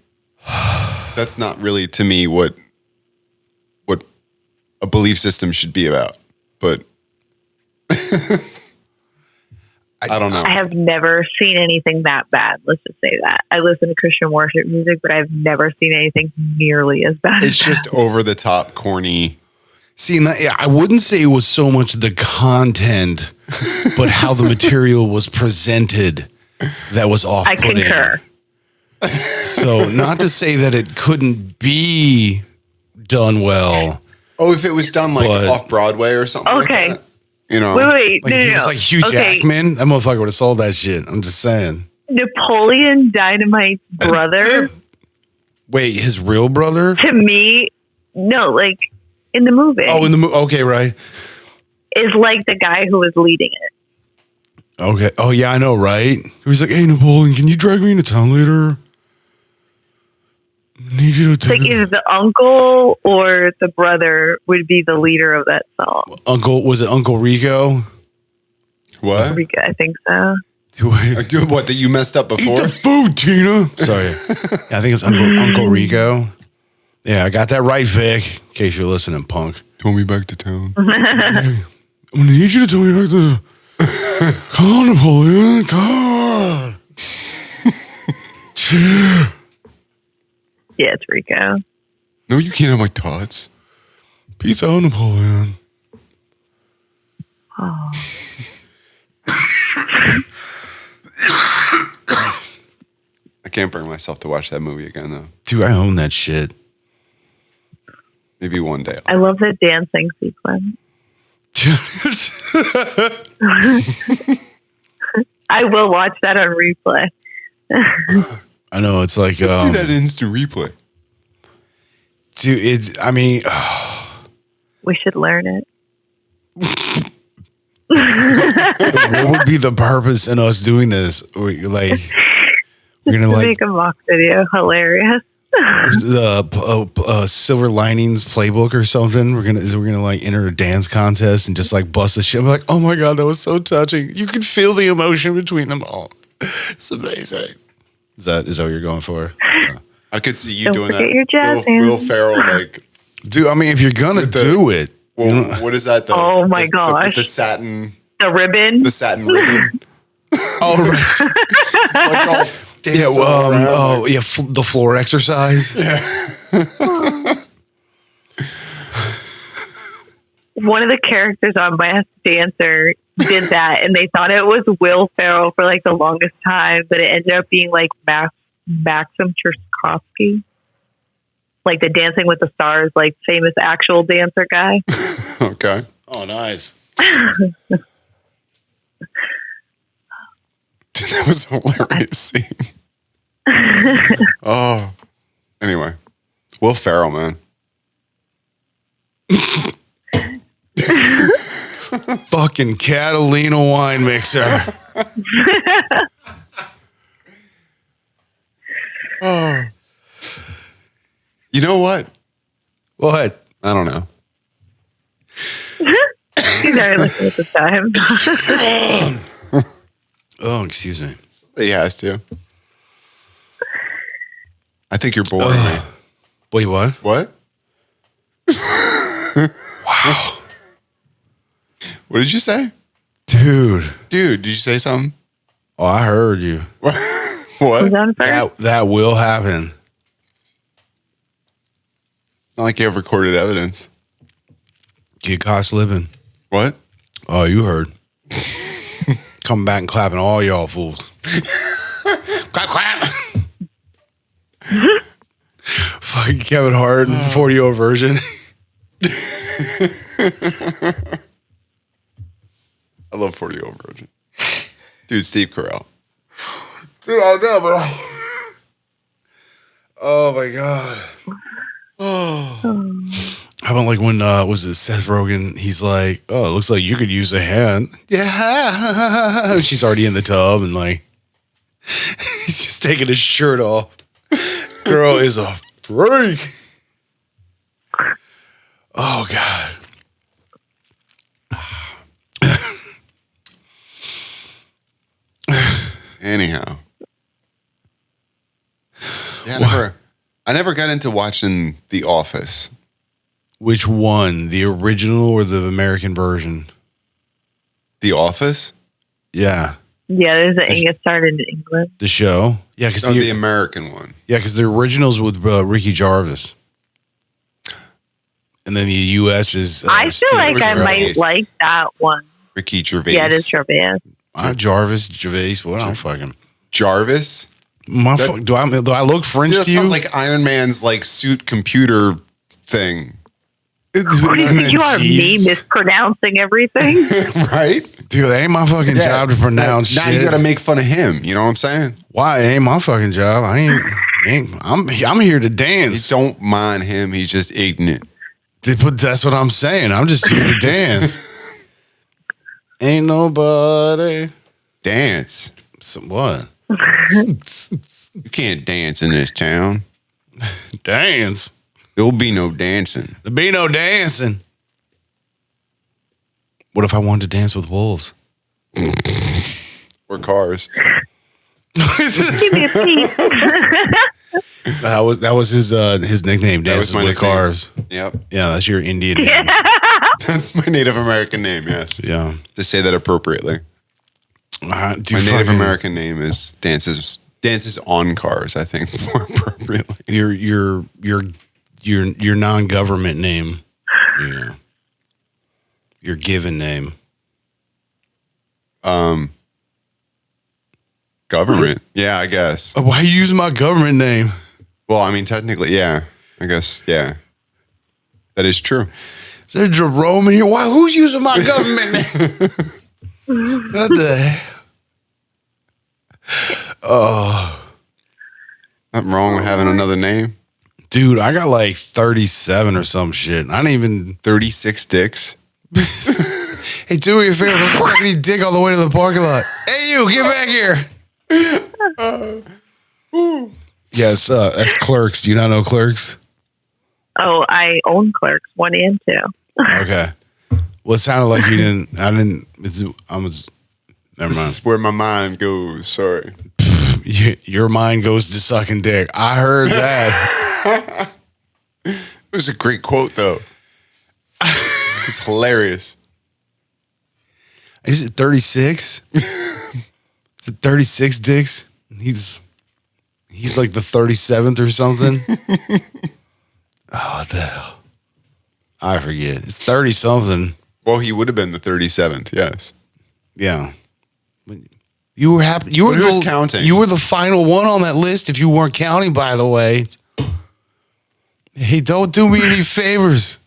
that's not really to me what a belief system should be about. But I don't know. I have never seen anything that bad. Let's just say that. I listen to Christian worship music, but I've never seen anything nearly as bad. It's just over the top, corny. See, yeah, I wouldn't say it was so much the content, but how the material was presented that was I off-putting. concur. So, not to say that it couldn't be done well. Oh, if it was done like But- off Broadway or something. Okay. Like that, you know. Wait. Like, No, if he no, was no. like Hugh Okay. Jackman, that motherfucker would have sold that shit. I'm just saying. Napoleon Dynamite's brother, Wait, his real brother? to me, no, like in the movie, Oh, in the movie. Okay, right. is like the guy who was leading it. Okay. Oh, yeah, I know, right? He was like, "Hey, Napoleon, can you drag me into town later? I need you to Like either the uncle or the brother would be the leader of that song. was it Uncle Rico? What? I think so. What, that you messed up Eat before? the food, Tina. Sorry. Yeah, I think it's Uncle Rico. Yeah, I got that right, Vic. In case you're listening, punk. Told me back to town. I'm gonna need you to tell me back to. Come on, Napoleon. Come on. Yeah, it's Rico. No, you can't have my tots. Peace out, Napoleon. Oh. I can't bring myself to watch that movie again, though. Dude, I own that shit. Maybe one day. I love the dancing sequence. I will watch that on replay. I know, it's like, Let's see that instant replay. dude, it's, I mean, We should learn it. what would be the purpose in us doing this? We're going to To like make a mock video hilarious. the Silver Linings playbook or something. We're gonna like enter a dance contest and just like bust the shit. I'm like, oh my god, that was so touching. You could feel the emotion between them all. It's amazing. Is that what you're going for? I could see you Don't doing forget that. your jazz Will hands. Ferrell, like, Dude, I mean, if you're gonna do it, well, what is that? Oh my the gosh. satin The ribbon. ribbon. Oh, right. Like all Yeah, well, the floor exercise. One of the characters on Masked Dancer did that, and they thought it was Will Ferrell for like the longest time, but it ended up being like Maxim Tchaikovsky, like the Dancing with the Stars, like famous actual dancer guy. Okay. Oh, nice. That was a hilarious scene. Oh. Anyway. Will Ferrell, man. Fucking Catalina wine mixer. Oh. You know what? What? I don't know. He's already looking at the time. Oh, excuse me. He has to. I think you're boring me. Wait, what? What? Wow. What did you say? Dude, Did you say something? oh, I heard you. What? Was on first? That will happen. Not like you have recorded evidence. Get caught slipping. What? Oh, you heard. Coming back and clapping all y'all fools. Clap, clap. Fucking Kevin Hart, 40-year-old version. I love 40-year-old virgin. Dude, Steve Carell. Dude, I know, but oh my god. Oh. How about like when was it Seth Rogen? He's like, "Oh, it looks like you could use a hand." Yeah, she's already in the tub and like he's just taking his shirt off. Girl is a freak. Oh god. Anyhow. Yeah, I never got into watching The Office. Which one? The original or the American version? The Office? Yeah. Yeah, it started in England. The show? Yeah, because No, the American one. Yeah, because the original's with Ricky Jarvis. And then the U.S. is... I feel like I might like that one. Ricky Gervais. Yeah, it is Gervais. Jarvis, Gervais, what? I'm fucking... Jarvis? Do I look French That to you? sounds like Iron Man's like suit computer thing. What do you think you are, me mispronouncing everything? Right? Dude, that ain't my fucking job to pronounce now shit. you gotta make fun of him. You know what I'm saying? Why? It ain't my fucking job. I'm here to dance. You don't mind him. He's just ignorant. But that's what I'm saying. I'm just here to dance. Ain't nobody. Dance. What? You can't dance in this town. Dance. There'll be no dancing. There'll be no dancing. What if I wanted to dance with wolves? Or cars. Give me a piece. That was his nickname. Dances with Cars. Yep. Yeah, that's your Indian name. That's my Native American name, yes. Yeah. To say that appropriately. My Native American name is Dances on Cars, I think, more appropriately. Your non-government name. Yeah. Your given name. Government. Yeah, I guess. Why are you using my government name? Well, I mean, technically, yeah. I guess, yeah. That is true. Is there Jerome in here? Why? Who's using my government name? What the hell? Oh. Nothing wrong with having another name. Dude, I got like 37 or some shit. I didn't even... 36 dicks. Hey, do me a favor. Don't suck any dick all the way to the parking lot. Hey, you, get back here. Yes, that's Clerks. Do you not know Clerks? Oh, I own Clerks 1 and 2. Okay. Well, it sounded like you didn't. Never mind. This is where my mind goes. Sorry. Your mind goes to sucking dick. I heard that. It was a great quote, though. It's hilarious. Is it 36? Is it 36 dicks? He's like the 37th or something. Oh, what the hell? I forget. It's 30 something. Well, he would have been the 37th. Yes. Yeah. You were happy. You were who's counting? You were the final one on that list. If you weren't counting, by the way. Hey, don't do me any favors.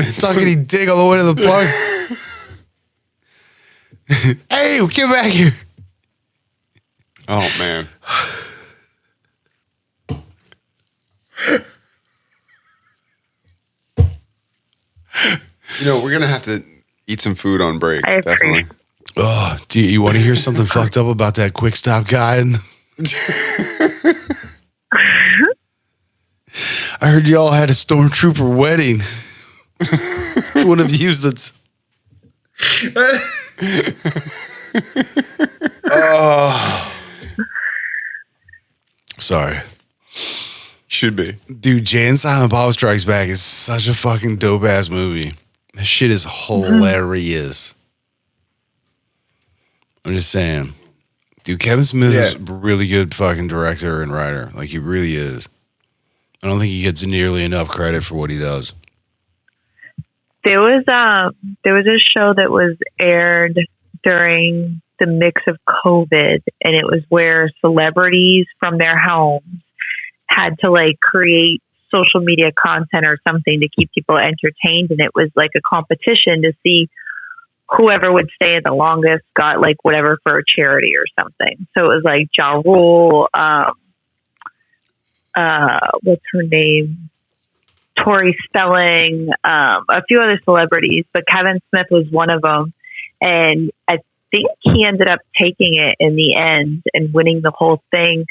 Suck any dick all the way to the park. Hey, get back here. Oh man. We're gonna have to eat some food on break. Definitely. Oh, do you want to hear something fucked up about that quick stop guy? I heard y'all had a stormtrooper wedding. One of you's that's. Oh. Sorry. Should be. Dude, Jay and Silent Bob Strikes Back is such a fucking dope ass movie. That shit is hilarious. I'm just saying. Dude, Kevin Smith is a really good fucking director and writer. Like, he really is. I don't think he gets nearly enough credit for what he does. There was a show that was aired during the mix of COVID, and it was where celebrities from their homes had to like create social media content or something to keep people entertained, and it was like a competition to see whoever would stay the longest got like whatever for a charity or something. So it was like Ja Rule, what's her name? Tori Spelling, a few other celebrities, but Kevin Smith was one of them. And I think he ended up taking it in the end and winning the whole thing.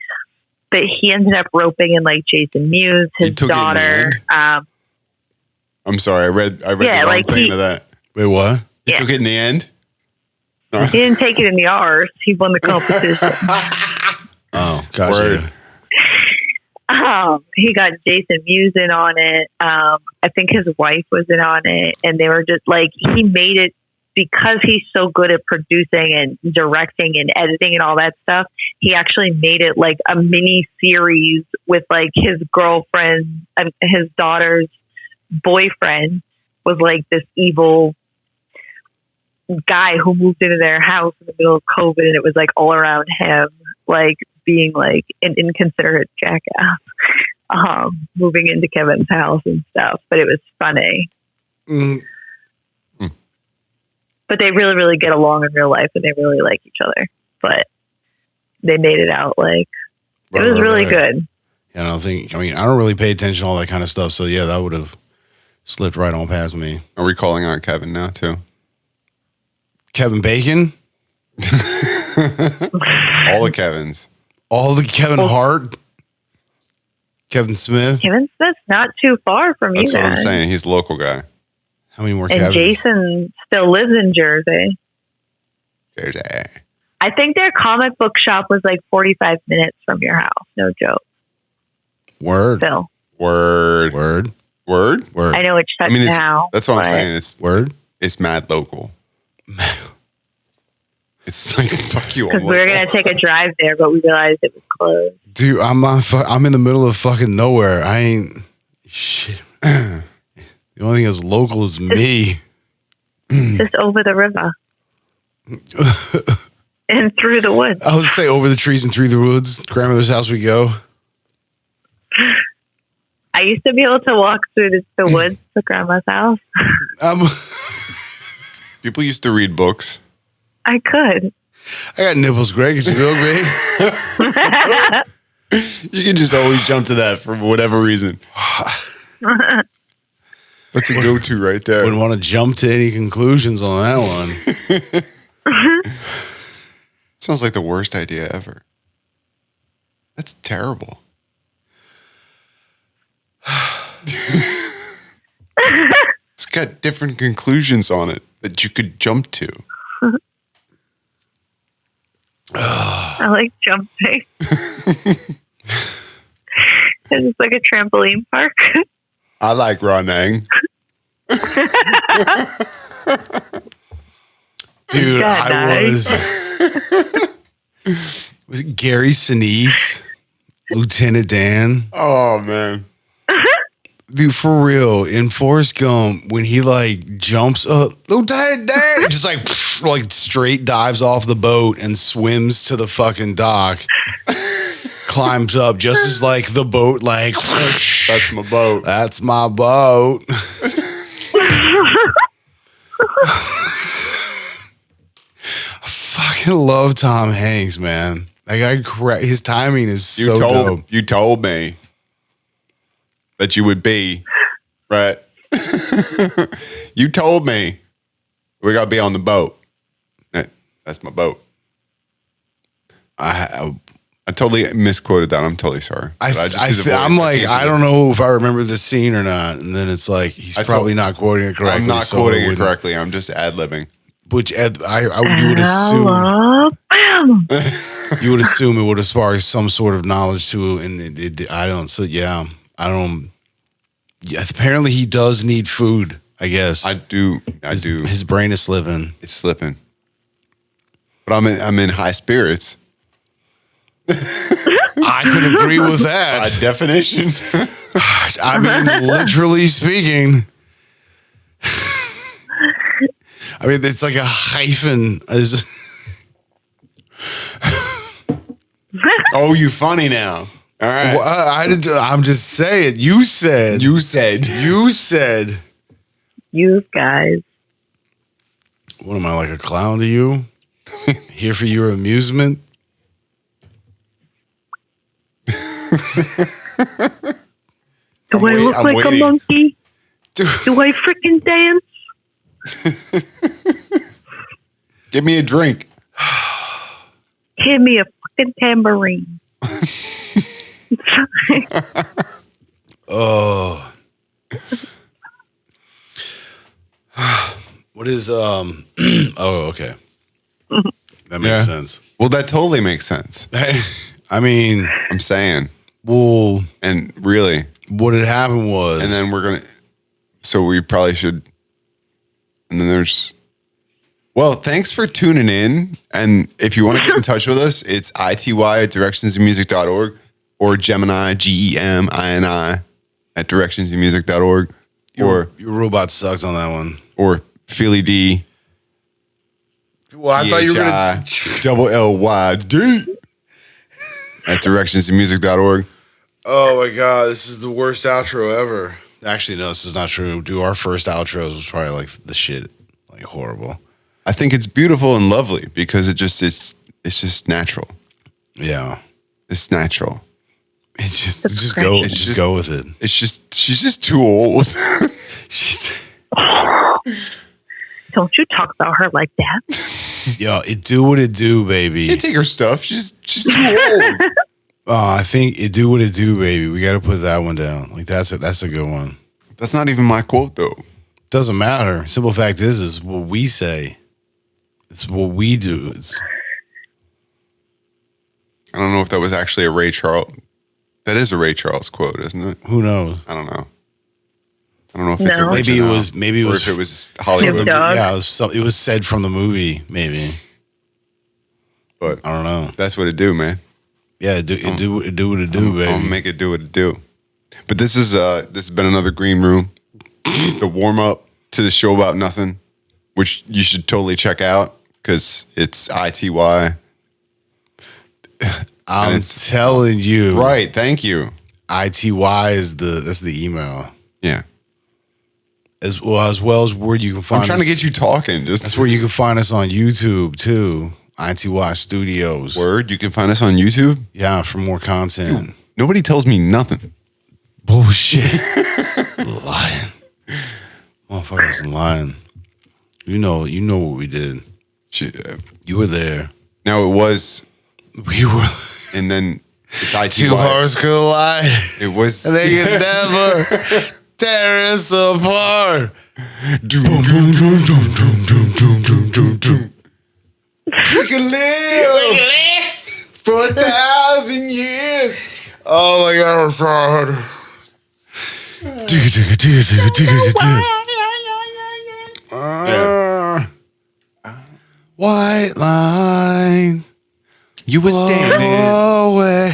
But he ended up roping in like Jason Mewes, his daughter. I'm sorry, I read the wrong thing to that. Wait, what? He took it in the end? He didn't take it in the arse. He won the competition. Oh, gotcha. He got Jason Mewes in on it. I think his wife was in on it. And they were just like, he made it because he's so good at producing and directing and editing and all that stuff. He actually made it like a mini series with like his girlfriend and his daughter's boyfriend was like this evil guy who moved into their house in the middle of COVID, and it was like all around him, like being like an inconsiderate jackass, moving into Kevin's house and stuff. But it was funny. But they really, really get along in real life, and they really like each other. But they made it out like it was really good. Yeah, I don't really pay attention to all that kind of stuff. So yeah, that would have slipped right on past me. Are we calling out Kevin now too? Kevin Bacon? All the Kevins. All the Kevin Hart? Kevin Smith? Kevin Smith's not too far from you guys. That's what I'm saying. He's a local guy. How many more And Kevins? Jason still lives in Jersey. I think their comic book shop was like 45 minutes from your house. No joke. Word. Phil. Word. I know it's shut down. That's what I'm saying. It's word. It's mad local. It's like, fuck you. Because we were going to take a drive there, but we realized it was closed. Dude, I'm in the middle of fucking nowhere. I ain't shit. The only thing that's local is me. Just over the river. And through the woods. I would say over the trees and through the woods. Grandmother's house we go. I used to be able to walk through the woods to Grandma's house. People used to read books. I could. I got nipples, Greg. It's real great. You can just always jump to that for whatever reason. That's a go-to right there. Wouldn't want to jump to any conclusions on that one. Sounds like the worst idea ever. That's terrible. It's got different conclusions on it that you could jump to. I like jumping. It's like a trampoline park. I like running. Dude, Was it Gary Sinise? Lieutenant Dan? Oh, man. Dude, for real, in Forrest Gump, when he like jumps up, Lieutenant Dan, he just like straight dives off the boat and swims to the fucking dock, climbs up just as like the boat like, That's my boat. that's my boat. I fucking love Tom Hanks, man. That guy, his timing is so dope. You told me that you would be, right? You told me we got to be on the boat. That's my boat. I totally misquoted that. I'm totally sorry. I'm like, I don't know if I remember this scene or not. And then it's like, he's probably not quoting it correctly. I'm not quoting it correctly. I'm just ad-libbing. Which you would assume. You would assume it would have sparked some sort of knowledge to it. And I don't. So, yeah, I don't. Yeah, apparently he does need food, I guess. I do. His brain is slipping. It's slipping. But I'm in high spirits. I could agree with that. By definition. I mean, literally speaking. I mean, it's like a hyphen. Oh, you funny now. All right. Well, I'm just saying. You said. You guys. What am I, like a clown to you? Here for your amusement? Do I look like a monkey? Do I freaking dance? Give me a drink. Give me a fucking tambourine. Oh. What is oh, okay. That makes sense. Well, that totally makes sense. I mean, I'm saying. Well, and really, what had happened was, and then we're gonna. So we probably should. And then there's. Well, thanks for tuning in. And if you want to get in touch with us, it's ity@directionsandmusic.org or Gemini, GEMINI @directionsandmusic.org. Or your robot sucked on that one. Or Philly D. Well, I thought you were gonna LLYD @directionsandmusic.org. Oh my god, this is the worst outro ever. Actually, no, this is not true. Our first outros was probably like the shit, like horrible. I think it's beautiful and lovely because it's just natural. Yeah, it's natural. Just go with it. It's just she's just too old. Don't you talk about her like that. Yo, it do what it do, baby. Can't take her stuff. She's too old. I think it do what it do, baby. We got to put that one down. Like that's a good one. That's not even my quote though. Doesn't matter. Simple fact is what we say. It's what we do. I don't know if that was actually a Ray Charles. That is a Ray Charles quote, isn't it? Who knows? I don't know. I don't know if it's original. Maybe it was. Or if it was Hollywood. Yeah, it was said from the movie, maybe. But I don't know. That's what it do, man. Yeah, it do what it do, baby. I'll make it do what it do. But this has been another green room. The warm up to the show about nothing, which you should totally check out because it's ITY. I'm telling you. Right, thank you. ITY that's the email. Yeah. As well as where you can find I'm trying to get you talking. That's where you can find us on YouTube too. ITY Studios. Word, you can find us on YouTube? Yeah, for more content. Dude, nobody tells me nothing. Bullshit. Lying. Motherfuckers lying. You know what we did. Shit. You were there. Now it was. We were. And then it's ITY. Two hearts collide. It was. And they can never tear us apart. We can live for 1,000 years. Oh my God, I'm sorry. White lines. You were standing. away.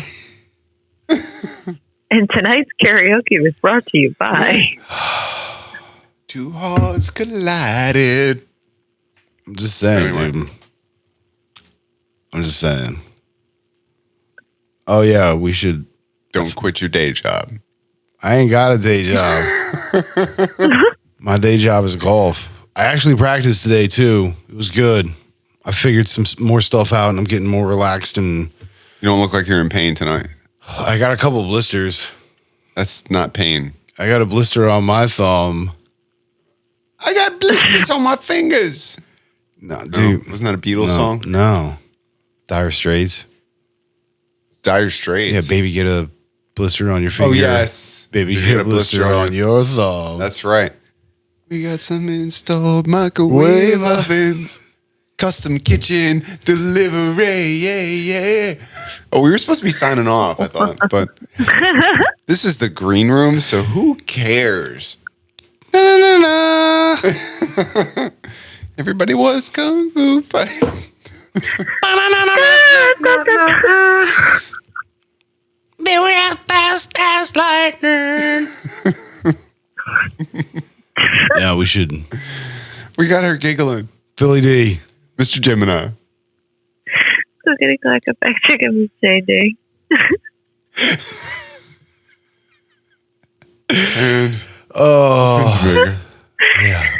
And tonight's karaoke was brought to you by. Two hearts collided. I'm just saying, Anyway. dude. I'm just saying. Oh, yeah, we should. Don't quit your day job. I ain't got a day job. My day job is golf. I actually practiced today, too. It was good. I figured some more stuff out, and I'm getting more relaxed, and You don't look like you're in pain tonight. I got a couple blisters. That's not pain. I got a blister on my thumb. I got blisters on my fingers. No, dude. Wasn't that a Beatles No, song? no. Dire Straits. Dire Straits. Yeah, baby, get a blister on your finger. Oh, yes. Baby, get a blister on your thumb. That's right. We got some installed microwave ovens. Custom kitchen delivery. Yeah. Oh, we were supposed to be signing off, I thought. But this is the green room, so who cares? Na-na-na-na. Everybody was kung fu fighting. They were as fast as lightning. Yeah, we should. We got her giggling. Philly D. Mr. Gemini. So getting like a back chicken changing. And Oh,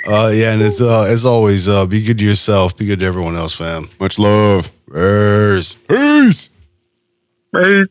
yeah. Yeah, and it's as always, be good to yourself. Be good to everyone else, fam. much love. Peace. Peace. Peace.